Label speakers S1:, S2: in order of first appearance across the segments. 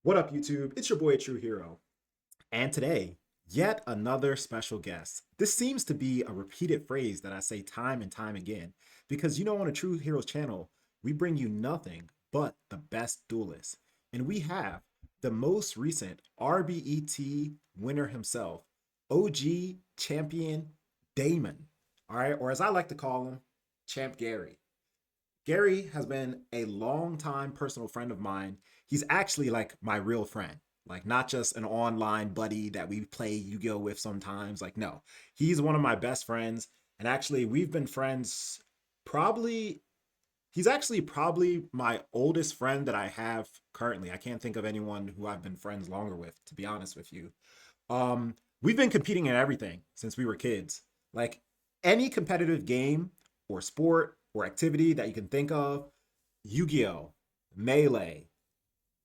S1: What up, YouTube? It's your boy, ATrueHero. And today, yet another special guest. This seems to be a repeated phrase that I say time and time again because on a True Heroes channel, we bring you nothing but the best duelists. And we have the most recent RBET winner himself, OG champion Damon. All right, or as I like to call him, Champ Gary. Gary has been a long-time personal friend of mine. He's actually like my real friend, like not just an online buddy that we play Yu-Gi-Oh with sometimes. Like, no, he's one of my best friends. And actually, we've been friends probably, he's actually probably my oldest friend that I have currently. I can't think of anyone who I've been friends longer with, to be honest with you. We've been competing in everything since we were kids. Like any competitive game or sport or activity that you can think of, Yu-Gi-Oh, Melee,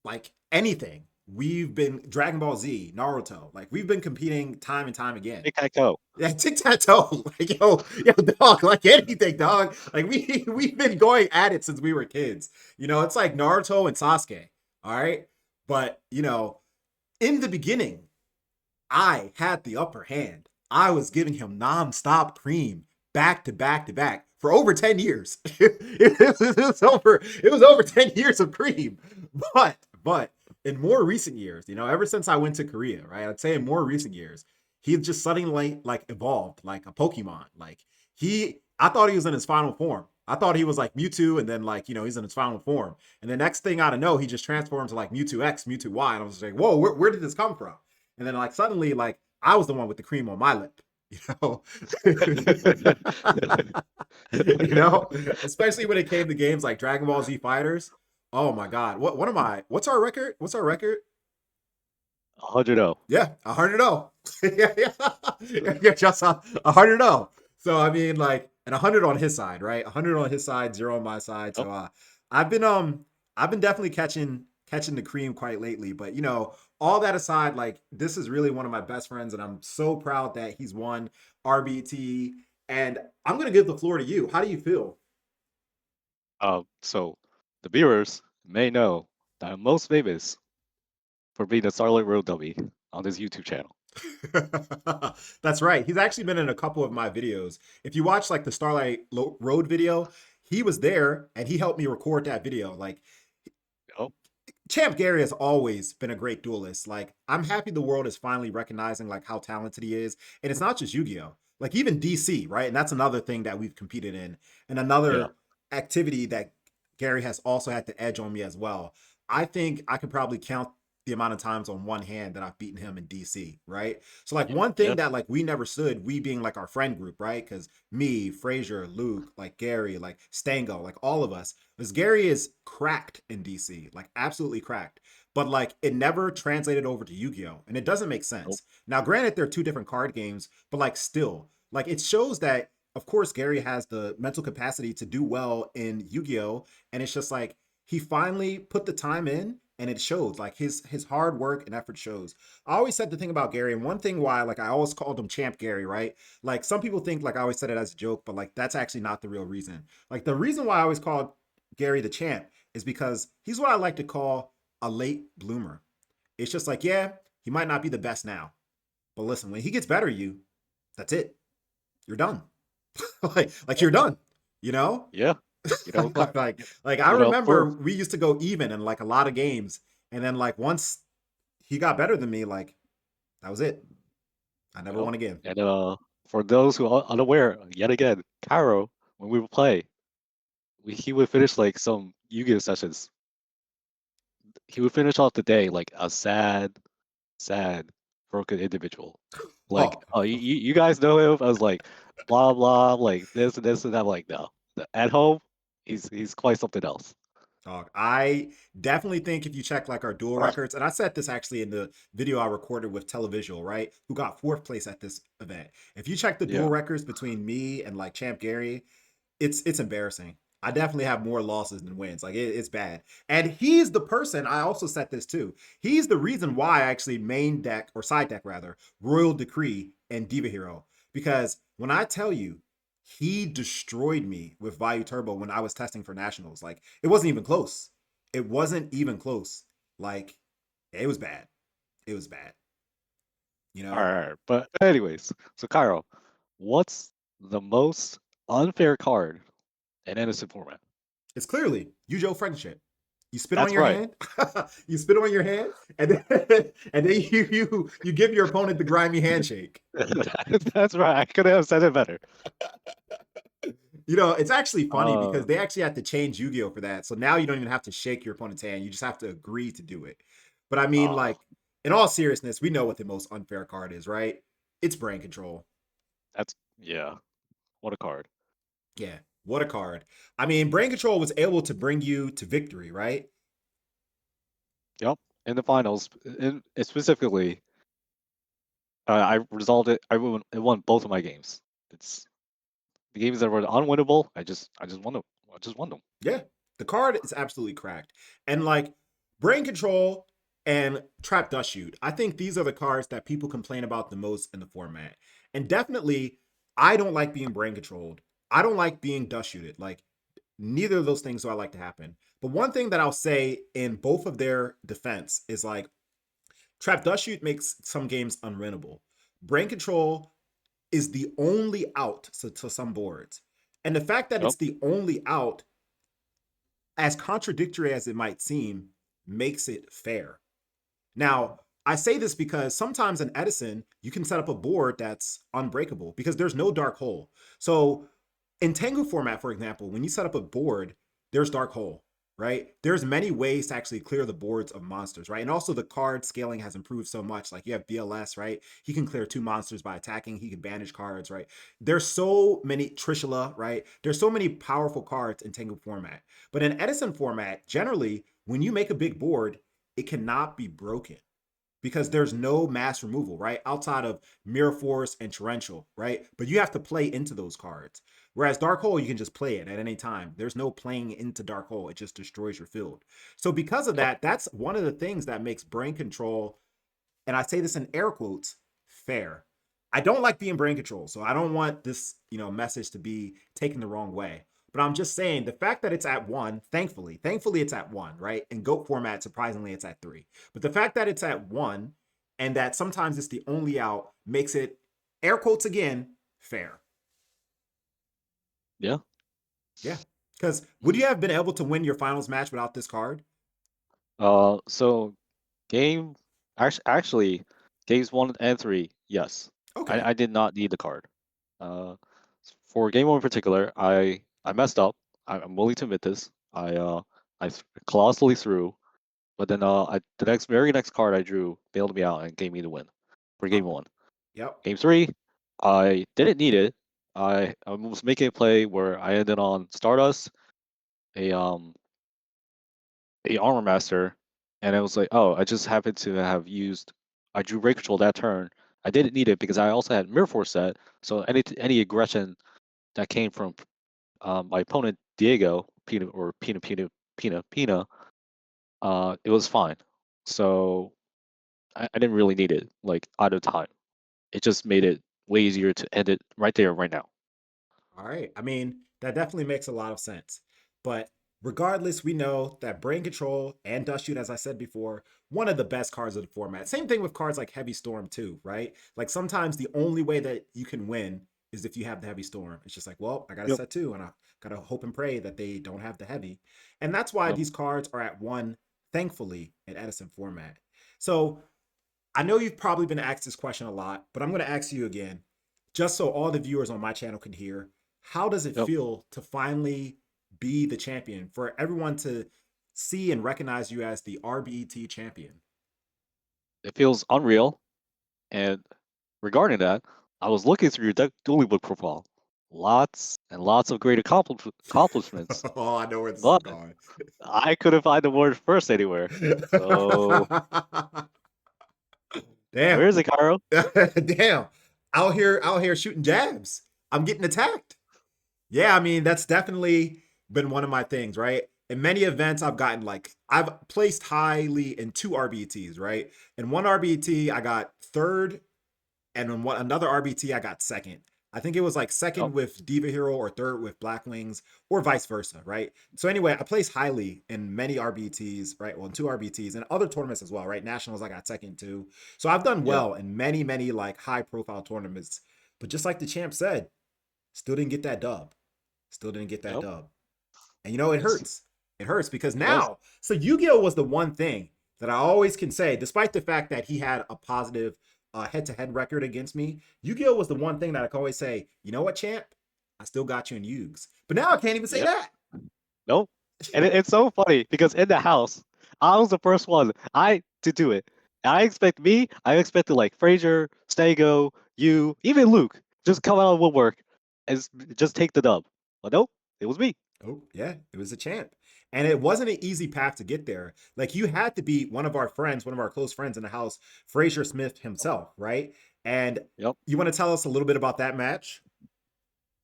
S1: like anything. We've been Dragon Ball Z, Naruto. Like we've been competing time and time again.
S2: Tic-tac-toe.
S1: Yeah, tic tac toe. Like yo, dog. Like anything, dog. Like we've been going at it since we were kids. It's like Naruto and Sasuke. All right, but in the beginning, I had the upper hand. I was giving him nonstop cream back to back to back for over 10 years. It was over 10 years of cream. But in more recent years, ever since I went to Korea, right? I'd say in more recent years, he just suddenly like evolved like a Pokemon. Like I thought he was in his final form. I thought he was like Mewtwo, and then like he's in his final form. And the next thing I to know, he just transformed to like Mewtwo X, Mewtwo Y, and I was like, whoa, where did this come from? And then like suddenly like I was the one with the cream on my lip, you know. you know, especially when it came to games like Dragon Ball Z Fighters. Oh my God, what am I? What's our record? What's our record?
S2: 100-0.
S1: Yeah, 100-0. Yeah, yeah, just 100-0. So I mean, like, and 100 on his side, right? 100 on his side, 0 on my side.
S2: Yep.
S1: So I've been um, I've been definitely catching the cream quite lately. But all that aside, like, this is really one of my best friends, and I'm so proud that he's won RBT. And I'm gonna give the floor to you. How do you feel?
S2: So the viewers may know that I'm most famous for being a Starlight Road dummy on this YouTube channel.
S1: That's right. He's actually been in a couple of my videos. If you watch like the Road video, he was there and he helped me record that video. Like
S2: Oh,
S1: Champ Gary has always been a great duelist. Like I'm happy the world is finally recognizing like how talented he is. And it's not just Yu-Gi-Oh. Like even DC, right? And that's another thing that we've competed in. And
S2: yeah.
S1: another activity that Gary has also had the edge on me as well. I think I could probably count the amount of times on one hand that I've beaten him in DC, right? So like one thing
S2: Yeah.
S1: that like we never stood, we being like our friend group, right? Because me, Frazier, Luke, like Gary, like Stango, like all of us, because Gary is cracked in DC, like absolutely cracked. But like it never translated over to Yu-Gi-Oh! And it doesn't make
S2: Nope.
S1: sense. Now, granted, they're two different card games, but like still, like it shows that of course Gary has the mental capacity to do well in Yu-Gi-Oh! And it's just like he finally put the time in and it shows like his hard work and effort shows. I always said the thing about Gary, and one thing why like I always called him Champ Gary, right? Like some people think like I always said it as a joke, but like that's actually not the real reason. Like the reason why I always called Gary the champ is because he's what I like to call a late bloomer. It's just like, yeah, he might not be the best now, but listen, when he gets better, that's it. You're done. like you're done. You know,
S2: Yeah. You know,
S1: like I remember
S2: for
S1: we used to go even in like a lot of games, and then like once he got better than me, like that was it. I
S2: you
S1: never
S2: know,
S1: won again.
S2: and for those who are unaware, yet again, Cairo, when we would play, he would finish like some Yu-Gi-Oh sessions. He would finish off the day like a sad, sad, broken individual. Like,
S1: Oh,
S2: oh, you guys know him? I was like, blah blah, like this and this and that. I'm like, no. At home, he's quite something else.
S1: dog. I definitely think if you check like our dual records, and I said this actually in the video I recorded with Televisual, right? Who got fourth place at this event. If you check the dual
S2: Yeah.
S1: records between me and like Champ Gary, it's embarrassing. I definitely have more losses than wins. Like it's bad. And he's the person, I also said this too. He's the reason why I actually main deck or side deck rather, Royal Decree and Diva Hero. Because when I tell you he destroyed me with Vayu Turbo when I was testing for nationals. Like it wasn't even close. It wasn't even close. Like It was bad. It was bad. You
S2: All
S1: know,
S2: right, all right. But anyways, so Cairo, what's the most unfair card in Edison format?
S1: it's clearly Yu-Gi-Oh! Friendship. You spit on
S2: That's
S1: your
S2: right.
S1: hand, you spit on your hand, and then and then you give your opponent the grimy handshake.
S2: That's right. I could have said it better.
S1: You know, it's actually funny because
S2: Uh,
S1: they actually have to change Yu-Gi-Oh for that. So now you don't even have to shake your opponent's hand. You just have to agree to do it. But I mean,
S2: uh,
S1: like, in all seriousness, we know what the most unfair card is, right? It's brain control.
S2: that's yeah. What a card.
S1: Yeah. What a card. I mean, brain control was able to bring you to victory, right?
S2: Yep. In the finals, specifically, I resolved it. It won both of my games. It's the games that were unwinnable. I just won them. I just won them.
S1: Yeah. The card is absolutely cracked. And like brain control and trap dust shoot, I think these are the cards that people complain about the most in the format. And definitely, I don't like being brain controlled. I don't like being dust shooted. Like neither of those things do I like to happen. But one thing that I'll say in both of their defense is like trap dust shoot makes some games unwinnable. Brain control is the only out to some boards. And the fact that
S2: Yep.
S1: it's the only out, as contradictory as it might seem, makes it fair. Now, I say this because sometimes in Edison, you can set up a board that's unbreakable because there's no dark hole. So in Tengu format, for example, when you set up a board, there's dark hole, right? There's many ways to actually clear the boards of monsters, right? And also the card scaling has improved so much. Like you have BLS, right? He can clear 2 monsters by attacking. He can banish cards, right? There's so many Trishula, right? There's so many powerful cards in Tengu format. But in Edison format, generally, when you make a big board, it cannot be broken because there's no mass removal, right? Outside of Mirror Force and Torrential, right? But you have to play into those cards. Whereas Dark Hole, you can just play it at any time. There's no playing into Dark Hole, it just destroys your field. So, because of
S2: Yep.
S1: that, that's one of the things that makes brain control, and I say this in air quotes, fair. I don't like being brain control, so I don't want this, message to be taken the wrong way. But I'm just saying the fact that it's at one, thankfully it's at one, right? In GOAT format, surprisingly, it's at three. But the fact that it's at one and that sometimes it's the only out makes it, air quotes again, fair.
S2: Yeah.
S1: Yeah. Because would you have been able to win your finals match without this card?
S2: So game actually games 1 and 3, yes.
S1: Okay.
S2: I did not need the card. Uh, for game 1 in particular, I messed up. I'm willing to admit this. I colossally threw, but then the very next card I drew bailed me out and gave me the win for
S1: Uh,
S2: game 1.
S1: yep.
S2: Game 3, I didn't need it. I was making a play where I ended on Stardust, a um a armor master, and I was like, oh, I just happened to have used. I drew Ray Control that turn. I didn't need it because I also had Mirror Force set. So any aggression that came from my opponent Diego Pina, it was fine. So I didn't really need it like out of time. It just made it way easier to end it right there, right now.
S1: All right. I mean, that definitely makes a lot of sense. But regardless, we know that Brain Control and Dust Shoot, as I said before, one of the best cards of the format. Same thing with cards like Heavy Storm, too, right? Like sometimes the only way that you can win is if you have the Heavy Storm. It's just like, well, I got a
S2: Yep.
S1: set two, and I got to hope and pray that they don't have the Heavy. And that's why
S2: Yep.
S1: these cards are at one, thankfully, in Edison format. So I know you've probably been asked this question a lot, but I'm going to ask you again, just so all the viewers on my channel can hear. How does it
S2: Yep.
S1: feel to finally be the champion, for everyone to see and recognize you as the RBET champion?
S2: It feels unreal. And regarding that, I was looking through your dueling book profile. Lots and lots of great accomplishments,
S1: Oh, I know where this is
S2: but
S1: going.
S2: I couldn't find the word first anywhere. So
S1: Damn.
S2: where is it, Cairo?
S1: Damn. Out here shooting jabs. I'm getting attacked. Yeah, I mean, that's definitely been one of my things, right? In many events, I've placed highly in two RBTs, right? In one RBT, I got third, and in another RBT, I got second. I think it was like second
S2: Yep.
S1: with Diva Hero or third with Black Wings or vice versa, right? So anyway, I placed highly in many RBTs, right? Well, in two RBTs and other tournaments as well, right? Nationals, I got second too. So I've done
S2: Yep.
S1: well in many, many like high profile tournaments. But just like the champ said, still didn't get that dub. Still didn't get that
S2: Yep.
S1: dub. And you know, it hurts. It hurts because
S2: It does.
S1: now, so Yu-Gi-Oh was the one thing that I always can say, despite the fact that he had a positive head-to-head record against me, Yu-Gi-Oh was the one thing that I can always say, you know what, champ? I still got you in Yugs. But now I can't even say
S2: Yep.
S1: that.
S2: Nope. And it's so funny because in the house, I was the first one to do it. I expected like Frazier, Stego, you, even Luke, just come out of woodwork and just take the dub. But nope, it was me.
S1: Oh, yeah, it was a champ. And it wasn't an easy path to get there. Like you had to be one of our friends, one of our close friends in the house, Frazier Smith himself, right? And
S2: Yep.
S1: you want to tell us a little bit about that match?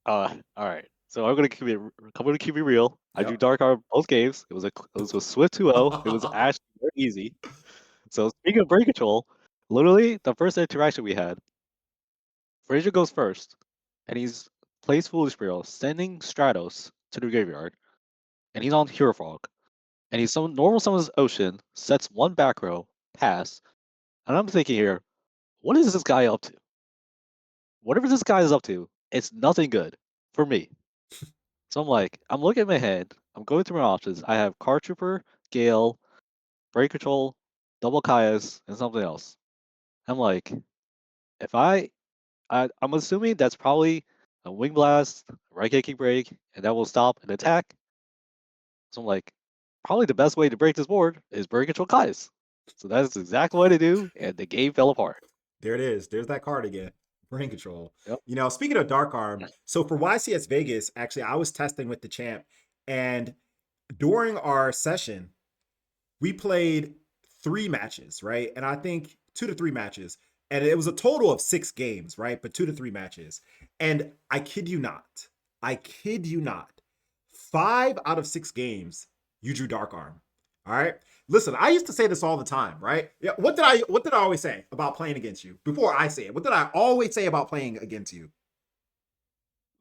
S2: All right. So I'm gonna keep it real. I drew
S1: Yep.
S2: Dark Arm both games. It was a Swift 2-0. It was actually very easy. So speaking of brain control, literally the first interaction we had, Frazier goes first, and he's plays Foolish Burial, sending Stratos to the graveyard, and he's on Hero Frog, and he's some normal summons Ocean, sets one back row, pass, and I'm thinking here, what is this guy up to? Whatever this guy is up to, it's nothing good for me. So I'm like, I'm looking at my hand, I'm going through my options. I have Card Trooper, Gale, Brain Control, Double Kaias, and something else. I'm like, if I'm assuming that's probably a Wing Blast, right kicking break, and that will stop an attack. So I'm like, probably the best way to break this board is Brain Control Kaias. So that's exactly what I do, and the game fell apart.
S1: There it is. There's that card again. Brain control.
S2: Yep.
S1: You know, speaking of Dark Arm, so for YCS Vegas, actually, I was testing with the champ, and during our session, we played 3 matches, right? And I think 2 to 3 matches. And it was a total of 6 games, right? But 2 to 3 matches. And I kid you not, I kid you not, 5 out of 6 games, you drew Dark Arm. All right. Listen, I used to say this all the time, right? Yeah. What did I always say about playing against you? Before I say it, what did I always say about playing against you?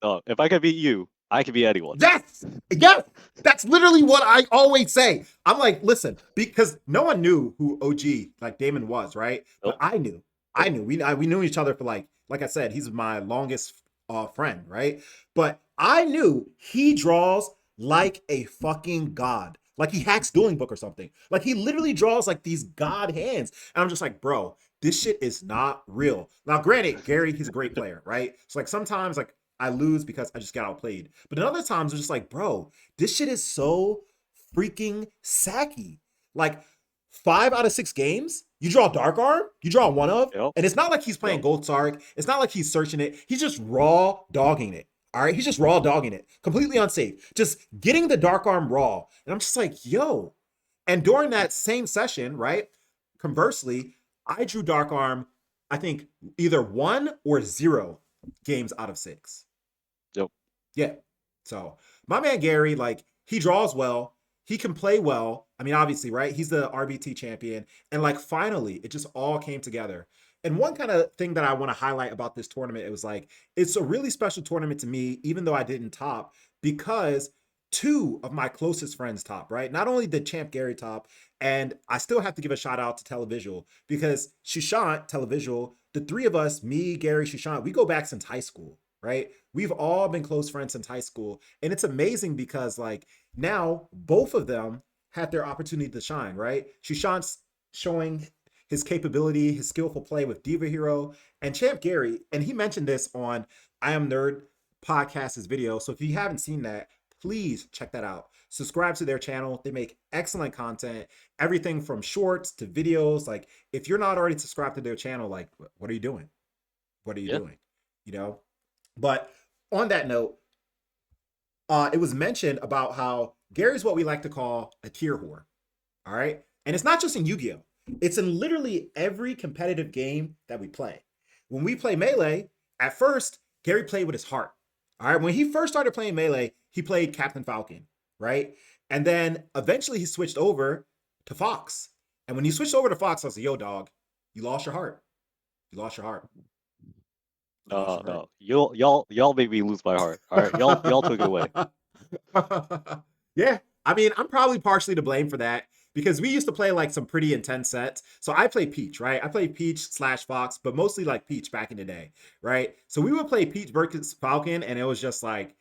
S2: If I can beat you, I can beat anyone.
S1: Yes, yes. That's literally what I always say. I'm like, listen, because no one knew who OG like Damon was, right? But
S2: Nope.
S1: I knew. I knew. We knew each other for like I said, he's my longest friend, right? But I knew he draws like a fucking god. Like he hacks Dueling Book or something. Like he literally draws like these god hands. And I'm just like, bro, this shit is not real. Now, granted, Gary, he's a great player, right? So like sometimes like I lose because I just got outplayed. But in other times, it's just like, bro, this shit is so freaking sacky. Like 5 out of 6 games, you draw Dark Arm, you draw one of,
S2: Yep.
S1: and it's not like he's playing
S2: Yep.
S1: Gold Sark. It's not like he's searching it. He's just raw dogging it. All right, he's just raw dogging it, completely unsafe. Just getting the Dark Arm raw, and I'm just like, yo. And during that same session, right? Conversely, I drew Dark Arm. I think either 1 or 0 games out of 6.
S2: Yep.
S1: Yeah. So my man Gary, like he draws well, he can play well. I mean, obviously, right? He's the RBT champion, and like finally, it just all came together. And one kind of thing that I want to highlight about this tournament, it was like it's a really special tournament to me, even though I didn't top, because 2 of my closest friends top, right? Not only did Champ Gary top, and I still have to give a shout out to Televisual because Shushant, Televisual, the 3 of us, me, Gary, Shushant, we go back since high school, right? We've all been close friends since high school. And it's amazing because like now both of them had their opportunity to shine, right? Shushant's showing his capability, his skillful play with Diva Hero and Champ Gary. And he mentioned this on I Am Nerd podcast's video. So if you haven't seen that, please check that out. Subscribe to their channel. They make excellent content, everything from shorts to videos. Like if you're not already subscribed to their channel, like what are you doing? What are you
S2: Yeah.
S1: doing? You know? But on that note, it was mentioned about how Gary's what we like to call a tier whore. All right. And it's not just in Yu Gi Oh!, it's in literally every competitive game that we play. When we play Melee, at first, Gary played with his heart. All right. When he first started playing Melee, he played Captain Falcon. Right. And then eventually he switched over to Fox. And when he switched over to Fox, I was like, yo, dog, you lost your heart. You lost your heart. You know,
S2: No,
S1: she right.
S2: no. Y'all made me lose my heart. All right, y'all took it away.
S1: Yeah, I mean, I'm probably partially to blame for that because we used to play like some pretty intense sets. So I played Peach, right? I played Peach slash Fox, but mostly like Peach back in the day, right? So we would play Peach versus Falcon, and it was just like,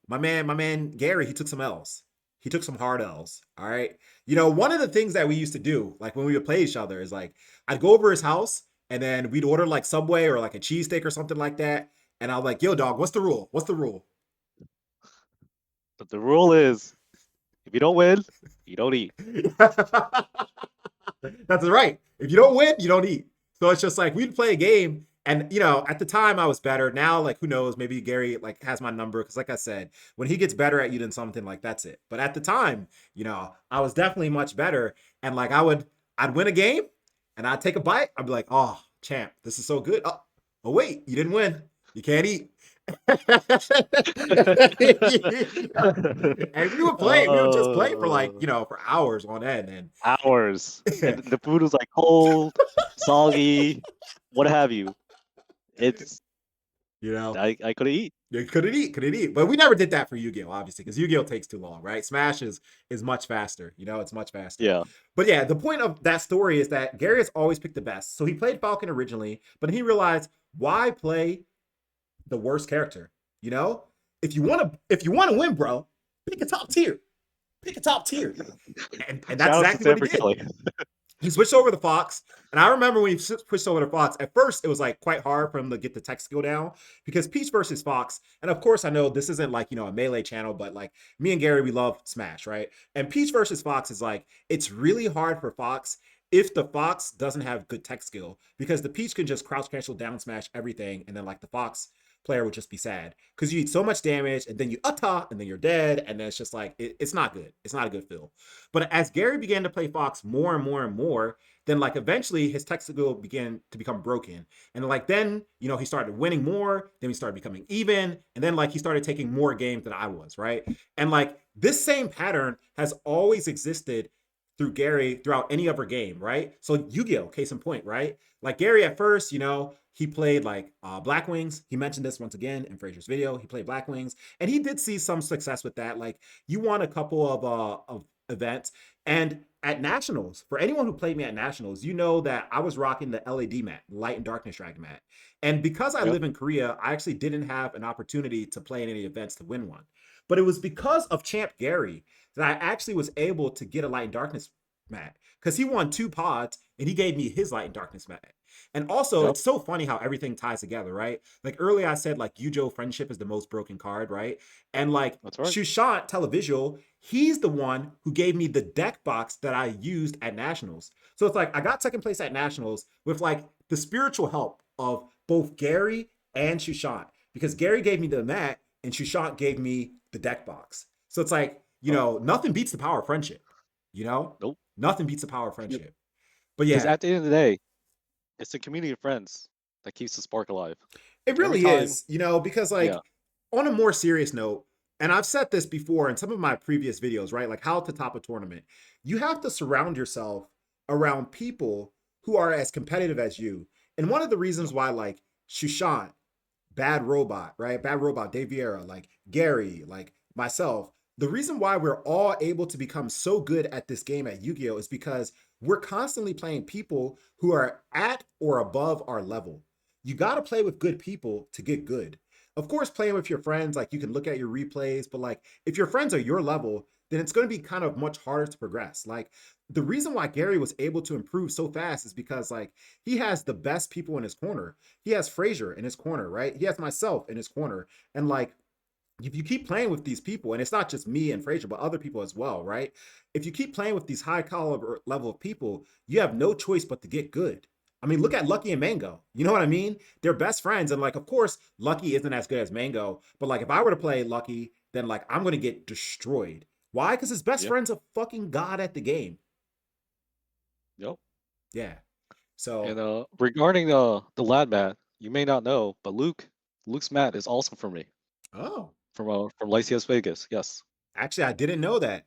S1: my man Gary, he took some L's. He took some hard L's. All right. One of the things that we used to do, like when we would play each other, is like I'd go over his house and then we'd order like Subway or like a cheesesteak or something like that. And I'm like, yo, dog, what's the rule? What's the rule?
S2: But the rule is, if you don't win, you don't eat.
S1: That's right. If you don't win, you don't eat. So it's just like we'd play a game, and at the time I was better. Now, like, who knows? Maybe Gary like has my number because, like I said, when he gets better at you than something, like that's it. But at the time, I was definitely much better, and like I'd win a game, and I'd take a bite. I'd be like, oh, champ, this is so good. Oh wait, you didn't win. You can't eat. And we would just play for like,
S2: Uh,
S1: for hours on end.
S2: Hours, and
S1: And
S2: the food was like cold, soggy, what have you. It's
S1: you know,
S2: I couldn't eat.
S1: you couldn't eat. But we never did that for Yu-Gi-Oh, obviously, because Yu-Gi-Oh takes too long, right? Smash is much faster, it's much faster.
S2: Yeah,
S1: But yeah, the point of that story is that Gary has always picked the best. So he played Falcon originally, but he realized, why play the worst character? You know? If you want to win, bro, pick a top tier. Pick a top tier. And that's
S2: shout out to
S1: exactly what he
S2: Sanford
S1: did.
S2: Kelly.
S1: He switched over to Fox. And I remember when he switched over to Fox, at first it was like quite hard for him to get the tech skill down because Peach versus Fox. And of course, I know this isn't like, a melee channel, but like me and Gary, we love Smash, right? And Peach versus Fox is like, it's really hard for Fox if the Fox doesn't have good tech skill because the Peach can just crouch cancel down smash everything. And then like the Fox player would just be sad because you eat so much damage and then you and then you're dead. And then it's just like, it's not good. It's not a good feel. But as Gary began to play Fox more and more and more, then like eventually his tech skill began to become broken. And like then, he started winning more, then we started becoming even, and then like he started taking more games than I was, right? And like this same pattern has always existed through Gary throughout any other game, right? So Yu-Gi-Oh, case in point, right? Like Gary at first, he played like Black Wings. He mentioned this once again in Fraser's video. He played Black Wings, and he did see some success with that. Like you won a couple of events, and at Nationals, for anyone who played me at Nationals, you know that I was rocking the LED mat, Light and Darkness Dragon mat. And because I
S2: Yep,
S1: live in Korea, I actually didn't have an opportunity to play in any events to win one. But it was because of Champ Gary that I actually was able to get a Light and Darkness mat because he won two pods and he gave me his Light and Darkness mat. And also,
S2: yep,
S1: it's so funny how everything ties together, right? Like earlier, I said like Yujo friendship is the most broken card, right? And like
S2: that's right.
S1: Shushant Televisual, he's the one who gave me the deck box that I used at Nationals. So it's like I got second place at Nationals with like the spiritual help of both Gary and Shushant because Gary gave me the mat and Shushant gave me the deck box. So it's like,
S2: Oh,
S1: nothing beats the power of friendship, you know?
S2: nope.
S1: Nothing beats the power of friendship. But
S2: Because
S1: yeah,
S2: at the end of the day, it's the community of friends that keeps the spark alive.
S1: it
S2: Every
S1: really
S2: time,
S1: is, because
S2: yeah,
S1: like on a more serious note, and I've said this before in some of my previous videos, right? Like how to top a tournament. You have to surround yourself around people who are as competitive as you. And one of the reasons
S2: yep,
S1: why like Shushant, Bad Robot, right? Bad Robot, Dave Vieira, like Gary, like myself. The reason why we're all able to become so good at this game at Yu-Gi-Oh is because we're constantly playing people who are at or above our level. You got to play with good people to get good. Of course, playing with your friends, like you can look at your replays, but like if your friends are your level, then it's going to be kind of much harder to progress. Like the reason why Gary was able to improve so fast is because like he has the best people in his corner. He has Frazier in his corner, right? He has myself in his corner. And like, if you keep playing with these people, and it's not just me and Frazier, but other people as well, right? If you keep playing with these high caliber level of people, you have no choice but to get good. I mean, look at Lucky and Mango. You know what I mean? They're best friends. And like, of course, Lucky isn't as good as Mango. But like, if I were to play Lucky, then like, I'm going to get destroyed. Why? Because his best
S2: yep,
S1: friend's a fucking god at the game.
S2: yep.
S1: Yeah.
S2: And
S1: So,
S2: regarding the lad mat, you may not know, but Luke's mat is also from me,
S1: oh,
S2: from Lycius Vegas. Yes.
S1: actually, I didn't know that.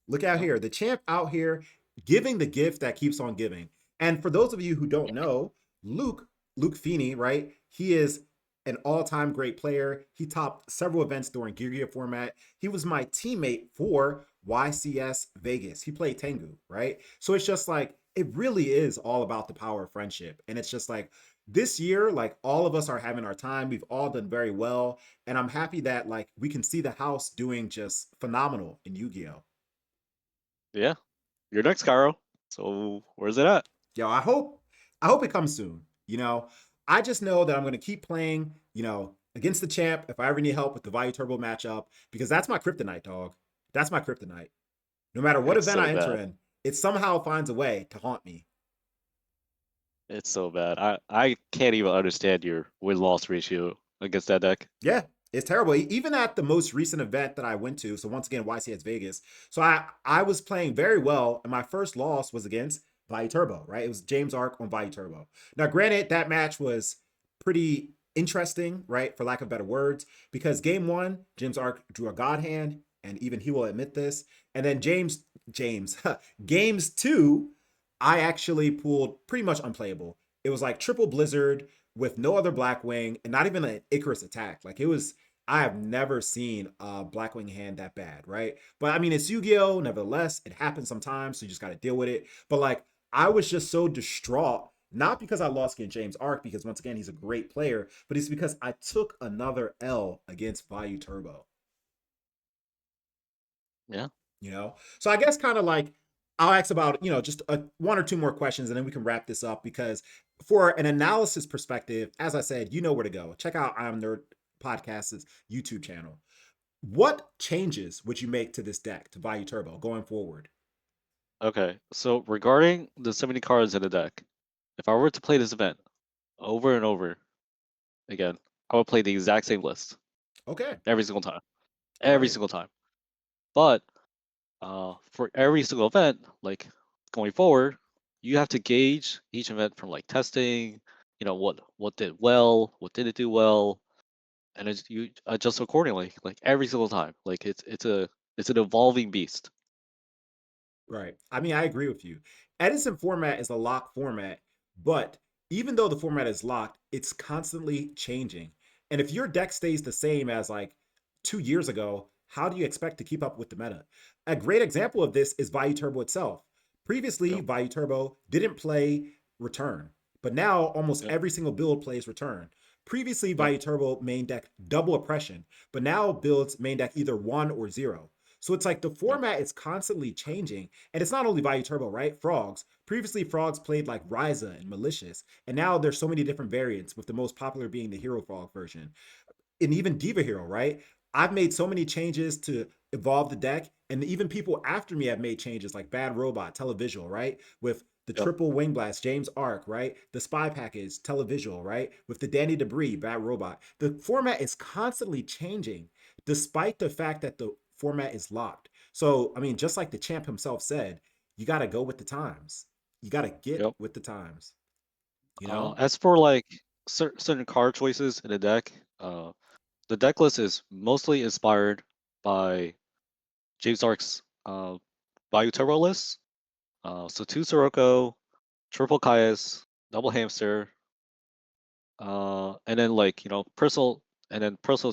S1: Look out
S2: Yep.
S1: here. The champ out here giving the gift that keeps on giving. And for those of you who don't know, Luke Luke Feeney, right? He is an all-time great player. He topped several events during Gear format. He was my teammate for YCS Vegas. He played Tengu, right? So it's just like it really is all about the power of friendship. And it's just like this year, like all of us are having our time. We've all done very well. And I'm happy that like we can see the house doing just phenomenal in Yu-Gi-Oh!
S2: Yeah, you're next, Cairo. So where's it at?
S1: Yo, I hope it comes soon. I just know that I'm gonna keep playing, against the champ if I ever need help with the Value Turbo matchup, because that's my kryptonite, dog. That's my kryptonite. No matter what
S2: It's
S1: event
S2: so
S1: I enter
S2: bad.
S1: in, it somehow finds a way to haunt me.
S2: It's so bad. I can't even understand your win-loss ratio against that deck.
S1: Yeah, it's terrible. Even at the most recent event that I went to, so once again, YCS Vegas. So I was playing very well, and my first loss was against Value Turbo, right? It was James Arc on Value Turbo. Now, granted, that match was pretty interesting, right? For lack of better words, because game one, James Arc drew a God hand, and even he will admit this. And then James, games two, I actually pulled pretty much unplayable. It was like triple blizzard with no other Blackwing and not even an Icarus attack. Like it was, I have never seen a Blackwing hand that bad, right? But I mean, it's Yu-Gi-Oh! Nevertheless, it happens sometimes, so you just got to deal with it. But like, I was just so distraught, not because I lost against James Arc, because once again, he's a great player, but it's because I took another L against Value Turbo.
S2: Yeah.
S1: So I guess kind of like I'll ask about just one or two more questions and then we can wrap this up, because for an analysis perspective, as I said, you know where to go. Check out I'm Nerd Podcast's YouTube channel. What changes would you make to this deck, to Value Turbo, going forward?
S2: Okay. So regarding the 70 cards in the deck, if I were to play this event over and over again, I would play the exact same list
S1: Okay.
S2: every single time.
S1: All
S2: Every
S1: right.
S2: single time. But for every single event, like going forward, you have to gauge each event from like testing, what did well, what didn't do well, and you adjust accordingly, like every single time. Like it's an evolving beast.
S1: Right. I mean, I agree with you. Edison format is a lock format, but even though the format is locked, it's constantly changing. And if your deck stays the same as like 2 years ago, how do you expect to keep up with the meta? A great example of this is Value Turbo itself. Previously,
S2: Yep.
S1: Value Turbo didn't play Return, but now almost
S2: Yep.
S1: every single build plays Return. Previously,
S2: Yep.
S1: Value Turbo main deck double oppression, but now builds main deck either one or zero. So it's like the
S2: Yep.
S1: format is constantly changing. And it's not only Value Turbo, right? Frogs. Previously, Frogs played like Ryza and Malicious. And now there's so many different variants, with the most popular being the Hero Frog version. And even Diva Hero, right? I've made so many changes to evolve the deck. And even people after me have made changes like Bad Robot, Televisual, right? With the
S2: Yep.
S1: triple wing blast, James Arc, right? The spy package, Televisual, right? With the Danny Debris, Bad Robot. The format is constantly changing, despite the fact that the format is locked. So, I mean, just like the champ himself said, you got to go with the times. You got to get
S2: Yep.
S1: with the times, you know?
S2: As for like certain card choices in the deck, the deck list is mostly inspired by James Ark's Value Turbo list. So two Sirocco, triple Caius, double Hamster, and then like personal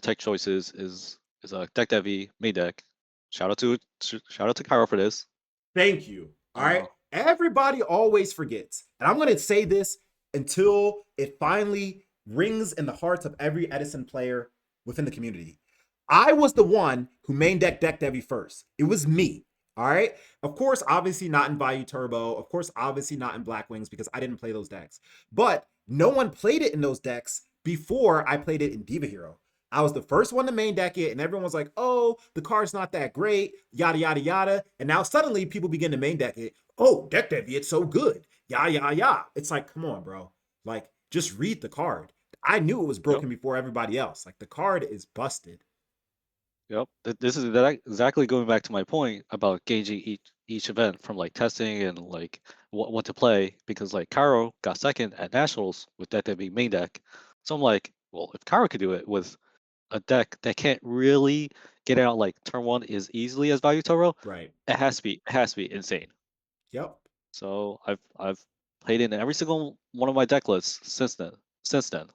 S2: tech choices is a deck devi main deck. Shout out to Cairo for this.
S1: Thank you. All right.
S2: Uh,
S1: Everybody always forgets. And I'm going to say this until it finally rings in the hearts of every Edison player within the community. I was the one who main deck Devi first. It was me. All right. Of course, obviously not in Value Turbo. Of course, obviously not in Black Wings, because I didn't play those decks. But no one played it in those decks before I played it in Diva Hero. I was the first one to main deck it, and everyone was like, oh, the card's not that great, yada, yada, yada. And now suddenly people begin to main deck it. Oh, deck Devi, it's so good. Yada, yada, yada. It's like, come on, bro. Like, just read the card. I knew it was
S2: yep,
S1: broken before everybody else. Like, the card is busted.
S2: yep. This is exactly going back to my point about gauging each event from like testing and like what to play, because like Cairo got second at nationals with deck devi main deck. So I'm like, well, if Cairo could do it with a deck that can't really get out like turn one as easily as Value Toro,
S1: Right.
S2: it has to be insane.
S1: Yep.
S2: So I've played in every single one of my deck lists since then. since then.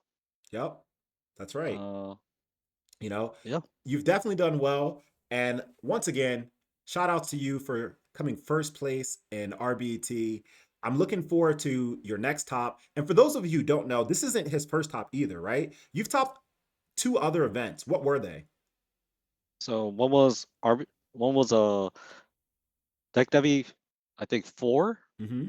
S1: Yep, that's right.
S2: Uh,
S1: You know,
S2: yeah.
S1: you've definitely done well. And once again, shout out to you for coming first place in RBET. I'm looking forward to your next top. And for those of you who don't know, this isn't his first top either, right? You've topped two other events. What were they?
S2: So one was Deck Devi, I think 4,
S1: Mm-hmm.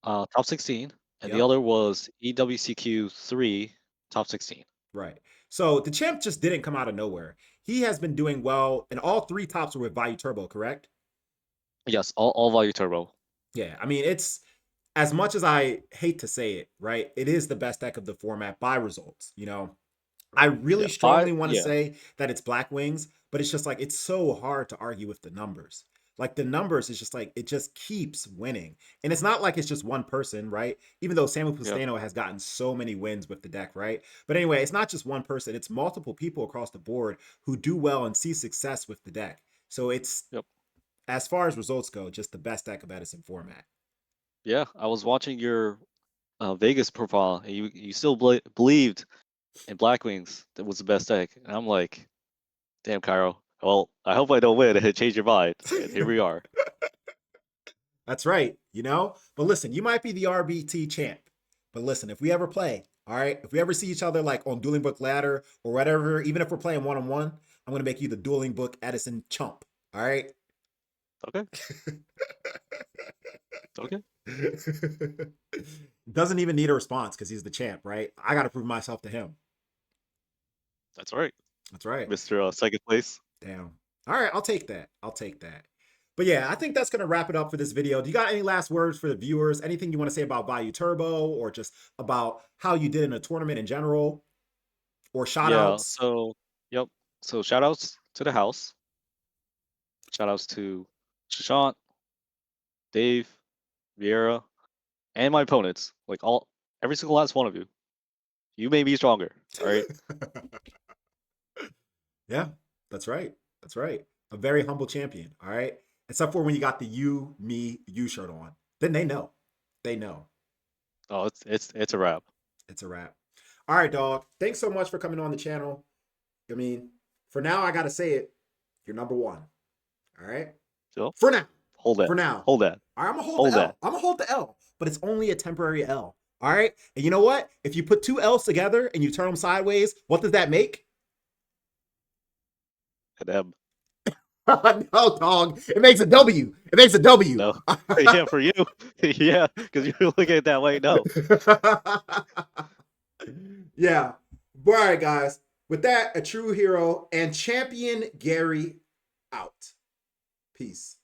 S2: top 16, and the
S1: Yep.
S2: other was EWCQ 3, top 16.
S1: Right. So the champ just didn't come out of nowhere. He has been doing well, and all three tops were with Value Turbo, correct?
S2: Yes, all value turbo.
S1: Yeah. I mean, it's as much as I hate to say it, right? It is the best deck of the format by results. I really
S2: Yeah, five.
S1: strongly want to
S2: Yeah,
S1: say that it's Black Wings, but it's just like it's so hard to argue with the numbers. Like the numbers is just like it just keeps winning. And it's not like it's just one person, right? Even though Samuel
S2: yeah,
S1: Pistano has gotten so many wins with the deck, right? But anyway, it's not just one person, it's multiple people across the board who do well and see success with the deck. So it's
S2: yep.
S1: as far as results go, just the best deck of Edison format.
S2: Yeah, I was watching your Vegas profile, and you still believed in Blackwings that was the best deck, and I'm like, damn, Cairo. Well, I hope I don't win and change your mind. And here we are.
S1: That's right, But listen, you might be the RBT champ. But listen, if we ever play, all right, if we ever see each other like on Dueling Book Ladder or whatever, even if we're playing one on one, I'm gonna make you the Dueling Book Edison chump. All right.
S2: Okay, okay,
S1: Doesn't even need a response because he's the champ, right? I got to prove myself to him.
S2: that's right,
S1: That's right.
S2: Mr. Second place.
S1: Damn. All right, I'll take that. I'll take that. But yeah, I think that's going to wrap it up for this video. Do you got any last words for the viewers? Anything you want to say about Value Turbo or just about how you did in a tournament in general or shout
S2: Yeah.
S1: outs?
S2: So, yep. So shout outs to the house. Shout outs to Shashant, Dave, Vieira, and my opponents. Like every single last one of you. You made me stronger. All right.
S1: Yeah, that's right. That's right. A very humble champion. All right. Except for when you got the you, me, you shirt on. Then they know. They know.
S2: Oh, it's a wrap.
S1: It's a wrap. All right, dog. Thanks so much for coming on the channel. I mean, for now, I got to say it. You're number one. All right.
S2: So
S1: For now.
S2: hold that.
S1: For now.
S2: Hold that.
S1: All right, I'm going to hold the
S2: Hold that.
S1: L. I'm going to hold the L, but it's only a temporary L. All right. And you know what? If you put two L's together and you turn them sideways, what does that make?
S2: An M.
S1: No, dog. It makes a W. It makes a W.
S2: No. Yeah, for you. Yeah, because you're looking at it that way. No.
S1: Yeah. All right, guys. With that, a true hero and champion Gary out. Peace.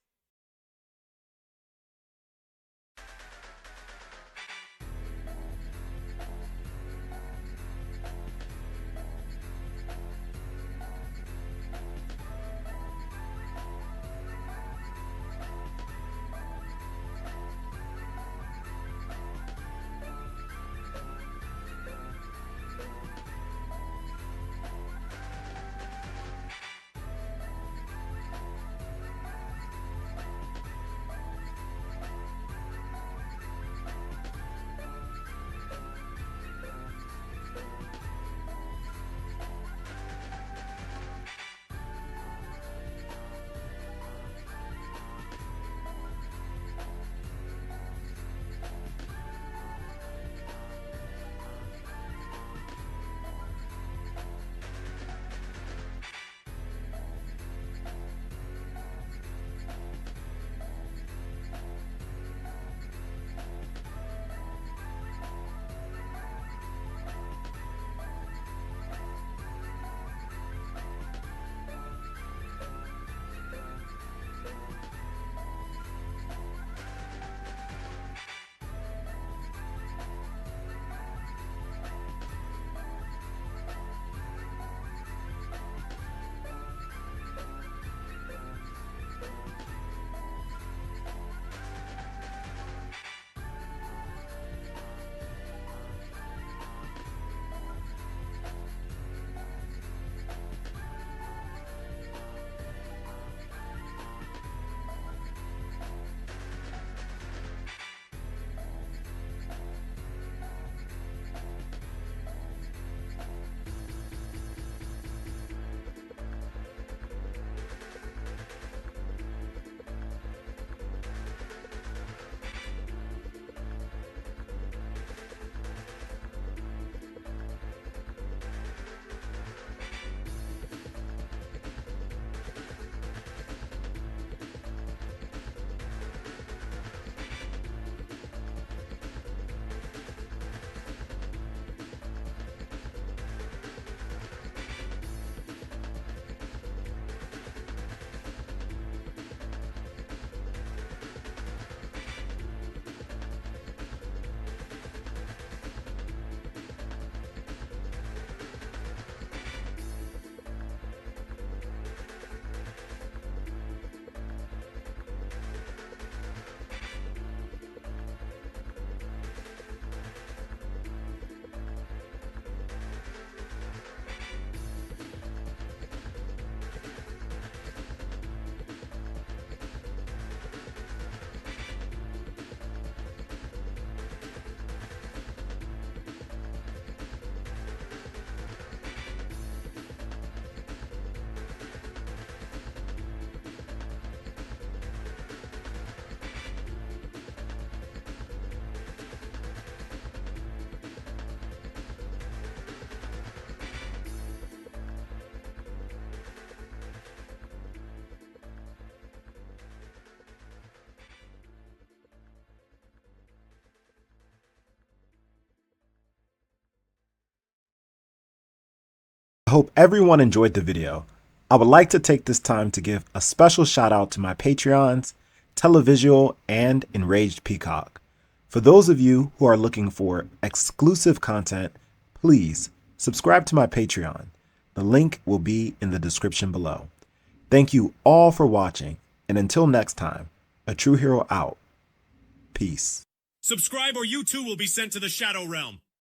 S1: hope everyone enjoyed the video. I would like to take this time to give a special shout out to my Patreons, Televisual, and Enraged Peacock. For those of you who are looking for exclusive content, please subscribe to my Patreon. The link will be in the description below. Thank you all for watching, and until next time, a true hero out. Peace.
S3: Subscribe or you too will be sent to the Shadow Realm.